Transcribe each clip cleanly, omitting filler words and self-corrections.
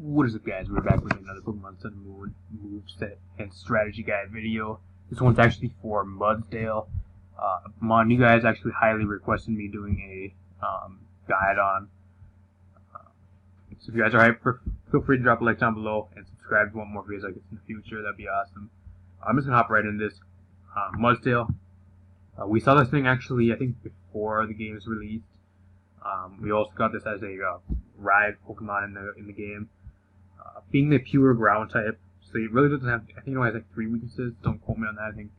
What is up, guys? We're back with another Pokemon Sun Moon MOVESET and Strategy Guide video. This one's actually for MUDSDALE. Mon, you guys actually highly requested me doing a guide on. So if you guys are hyped, feel free to drop a like down below and subscribe if you want more videos like this in the future. That'd be awesome. I'm just going to hop right into this. MUDSDALE. We saw this thing actually, I think, before the game is released. We also got this as a ride Pokemon in the game. Being the pure ground type, so it really doesn't have, I think it only has like 3 weaknesses, don't quote me on that. I think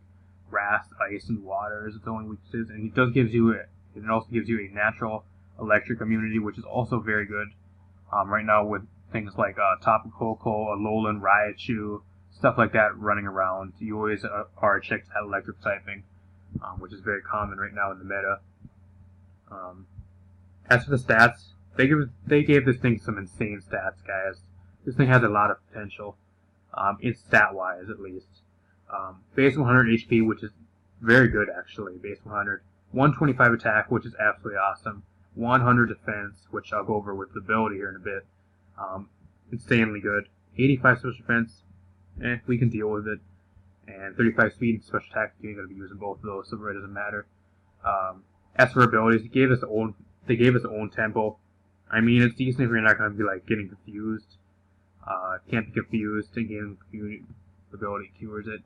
grass, ice, and water is its only weaknesses, and it also gives you a natural electric immunity, which is also very good. Right now with things like Tapu Koko, Alolan, Raichu, stuff like that running around, you always are checked at electric typing, which is very common right now in the meta. As for the stats, they gave this thing some insane stats, guys. This thing has a lot of potential, it's stat-wise at least. Base 100 HP, which is very good actually, base 100. 125 attack, which is absolutely awesome. 100 defense, which I'll go over with the ability here in a bit. Insanely good. 85 special defense, we can deal with it. And 35 speed and special attack, you're going to be using both of those, so it really doesn't matter. As for abilities, they gave us their own tempo. I mean, it's decent if you're not going to be like getting confused. Can't be confused, and game ability cures it.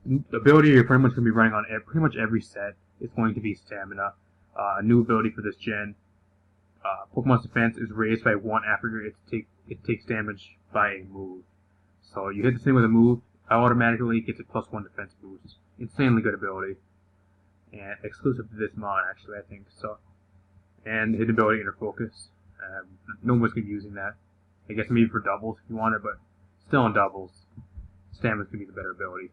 The ability you're pretty much going to be running on pretty much every set is going to be Stamina. A new ability for this gen. Pokemon's defense is raised by 1 after it takes damage by a move. So you hit this thing with a move, automatically gets a +1 defense boost. Insanely good ability. And exclusive to this mod, actually, I think. So, and hit ability Inner Focus. No one's going to be using that. I guess maybe for doubles if you want it, but still in doubles, Stamina's going to be the better ability.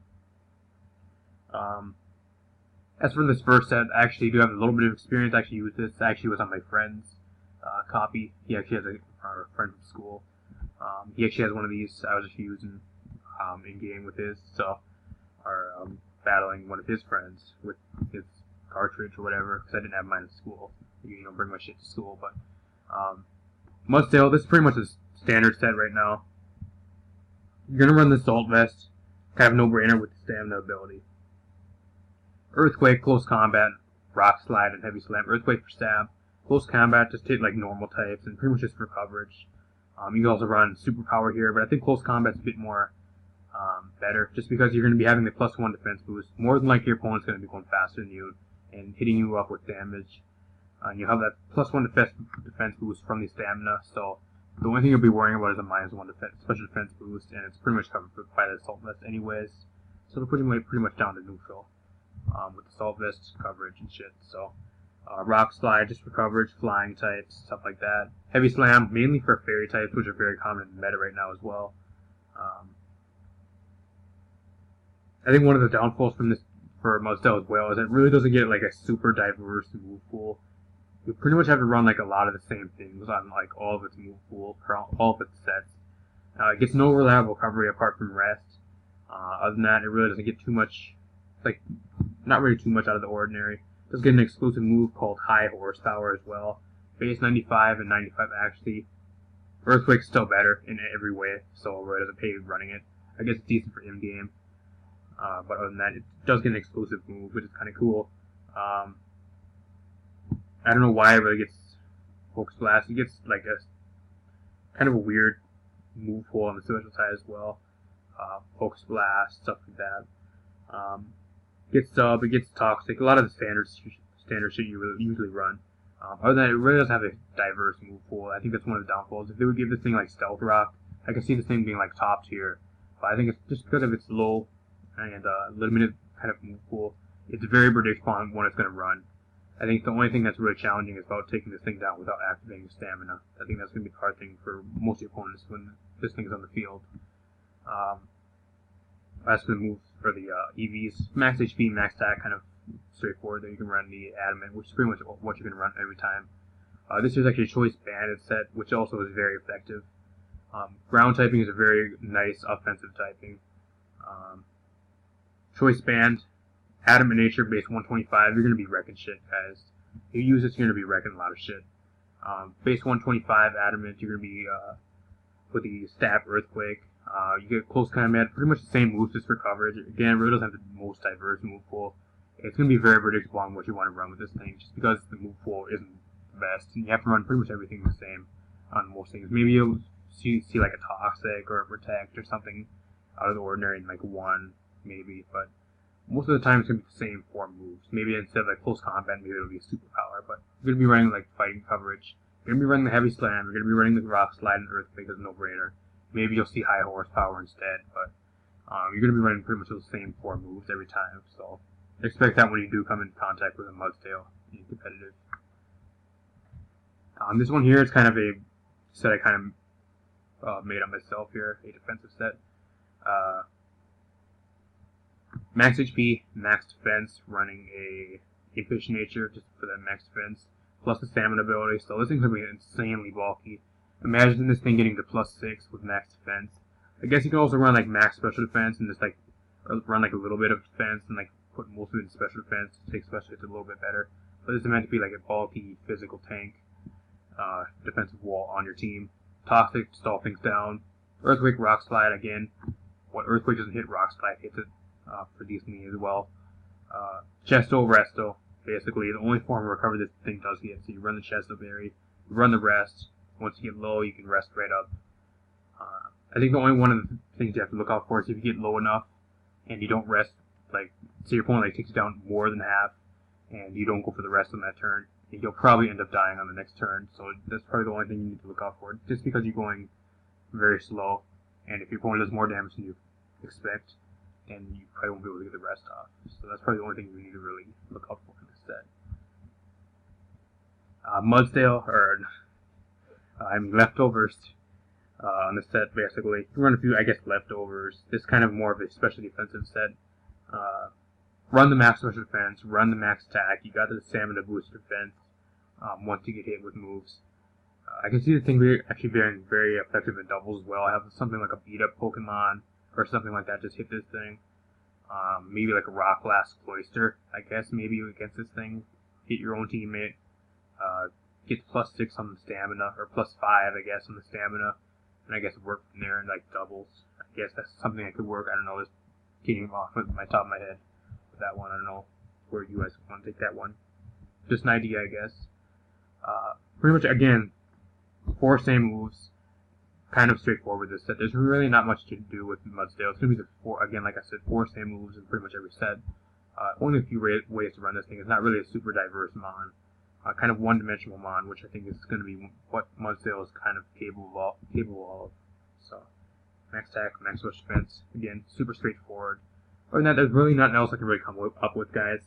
As for this first set, I actually do have a little bit of experience. I actually used this. I actually was on my friend's copy. He actually has a friend from school. He actually has one of these. I was actually using in game with his, so battling one of his friends with his cartridge or whatever, because I didn't have mine in school. You don't bring my shit to school, but MUDSDALE, this is pretty much a standard set right now. You're gonna run the Assault Vest, kind of no-brainer with the Stamina ability. Earthquake, Close Combat, Rock Slide, and Heavy Slam. Earthquake for stab. Close Combat, just hit like normal types, and pretty much just for coverage. You can also run Superpower here, but I think Close Combat's a bit more better, just because you're going to be having the +1 defense boost. More than likely your opponent's going to be going faster than you, and hitting you up with damage. And you have that +1 defense boost from the Stamina, so the only thing you'll be worrying about is a -1 special defense boost, and it's pretty much covered by the Assault Vest anyways. So it'll pretty much down to neutral with the Assault Vest coverage and shit. So Rock Slide just for coverage, flying types, stuff like that. Heavy Slam mainly for fairy types, which are very common in the meta right now as well. I think one of the downfalls from this for MUDSDALE as well is it really doesn't get like a super diverse move pool. You pretty much have to run like a lot of the same things on like all of its move pool, all of its sets. It gets no reliable recovery apart from rest. Other than that, it really doesn't get too much, like not really too much out of the ordinary. It does get an exclusive move called High Horsepower as well. Base 95 and 95 actually. Earthquake's still better in every way, so it really doesn't pay running it. I guess it's decent for in-game. But other than that, it does get an exclusive move, which is kind of cool. I don't know why it really gets Focus Blast. It gets like a kind of a weird move pool on the special side as well. Focus Blast, stuff like that. Gets Sub, it gets Toxic. A lot of the standard shit you usually run. Other than that, it really doesn't have a diverse move pool. I think that's one of the downfalls. If they would give this thing like Stealth Rock, I could see this thing being like top tier. But I think it's just because of its low and limited kind of move pool. It's very predictable on when it's going to run. I think the only thing that's really challenging is about taking this thing down without activating Stamina. I think that's going to be the hard thing for most of your opponents when this thing is on the field. As for the moves for the EVs, max HP, max attack, kind of straightforward. Then you can run the Adamant, which is pretty much what you're going to run every time. This is actually a Choice Banded set, which also is very effective. Ground typing is a very nice offensive typing. Choice Band, Adamant Nature, base 125, you're going to be wrecking shit, guys. If you use this, you're going to be wrecking a lot of shit. Base 125 Adamant, you're going to be with the stab Earthquake. You get close combat, pretty much the same moves just for coverage. Again, it really doesn't have the most diverse move pool. It's going to be very predictable on what you want to run with this thing, just because the move pool isn't the best, and you have to run pretty much everything the same on most things. Maybe you'll see like a Toxic or a Protect or something out of the ordinary in like one, maybe, but most of the time it's going to be the same 4 moves. Maybe instead of like close combat, maybe it'll be a superpower, but you're going to be running like fighting coverage. You're going to be running the Heavy Slam, you're going to be running the Rock Slide and Earthquake as a no-brainer. Maybe you'll see high horsepower instead, but you're going to be running pretty much those same 4 moves every time, so expect that when you do come in contact with a MUDSDALE in competitive. This one here is kind of a set I kind of made up myself here, a defensive set. Max HP, max defense, running a Fish Nature just for that max defense, plus the stamina ability, so this thing's going to be insanely bulky. Imagine this thing getting to +6 with max defense. I guess you can also run like max special defense and just like run like a little bit of defense and like put most of it in special defense to take special hits a little bit better. But this is meant to be like a bulky physical tank, defensive wall on your team. Toxic, stall things down. Earthquake, Rock Slide again. What Earthquake doesn't hit, Rock Slide hits it for decently as well. Chesto, Resto, basically the only form of recovery this thing does get. So you run the Chesto Berry, you run the Rest. Once you get low, you can rest right up. I think the only one of the things you have to look out for is if you get low enough and you don't rest, like, say your opponent like takes you down more than half and you don't go for the rest on that turn, you'll probably end up dying on the next turn. So that's probably the only thing you need to look out for, just because you're going very slow, and if your opponent does more damage than you expect, then you probably won't be able to get the rest off. So that's probably the only thing you need to really look out for in this set. MUDSDALE, or leftovers on the set, basically. You can run a few, I guess, leftovers. This is kind of more of a special defensive set. Run the max special defense, run the max attack. You got the stamina boost defense once you get hit with moves. I can see the thing actually being very effective in doubles as well. I have something like a beat-up Pokemon or something like that just hit this thing. Maybe like a Rock Blast Cloyster, I guess, maybe against this thing. Hit your own teammate. Get +6 on the stamina, or +5, I guess, on the stamina, and I guess work from there in like doubles. I guess that's something that could work. I don't know. Just getting off with my top of my head with that one. I don't know where you guys want to take that one. Just an idea, I guess. Pretty much again, 4 same moves. Kind of straightforward this set. There's really not much to do with MUDSDALE. It's gonna be the 4 again, like I said, 4 same moves in pretty much every set. Only a few ways to run this thing. It's not really a super diverse mon. Kind of one-dimensional mon, which I think is going to be what MUDSDALE is kind of capable of. So, max attack, max special defense. Again, super straightforward. Other than that, there's really nothing else I can really come up with, guys.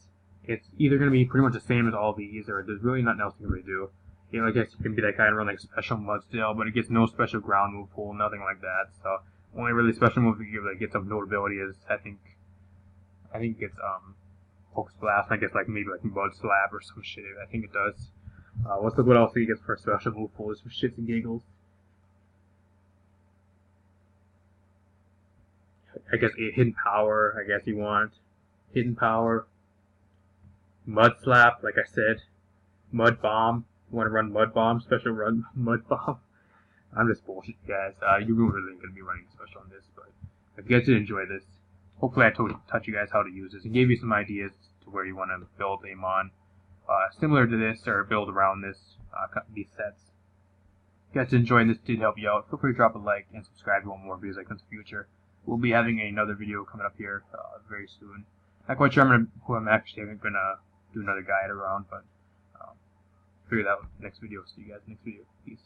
It's either going to be pretty much the same as all these, or there's really nothing else you can really do. You know, I guess you can be that guy and run like special MUDSDALE, but it gets no special ground move pool, nothing like that. So, only really special move that gets some notability is, I think it gets Focus Blast, I guess like maybe like Mud Slap or some shit. I think it does. Let's look what else he gets for a special move pool, just for shits and giggles. I guess Hidden Power, I guess you want. Hidden Power. Mud Slap, like I said. Mud Bomb. You want to run Mud Bomb, special run Mud Bomb. I'm just bullshit, guys. You're really going to be running special on this, but if you guys did enjoy this, hopefully I taught you guys how to use this and gave you some ideas to where you want to build a mon similar to this, or build around this, these sets. If you guys enjoyed this, did help you out, feel free to drop a like and subscribe if you want more videos like this in the future. We'll be having another video coming up here very soon. Not quite sure who I'm actually going to do another guide around, but figure that out next video. See you guys next video. Peace.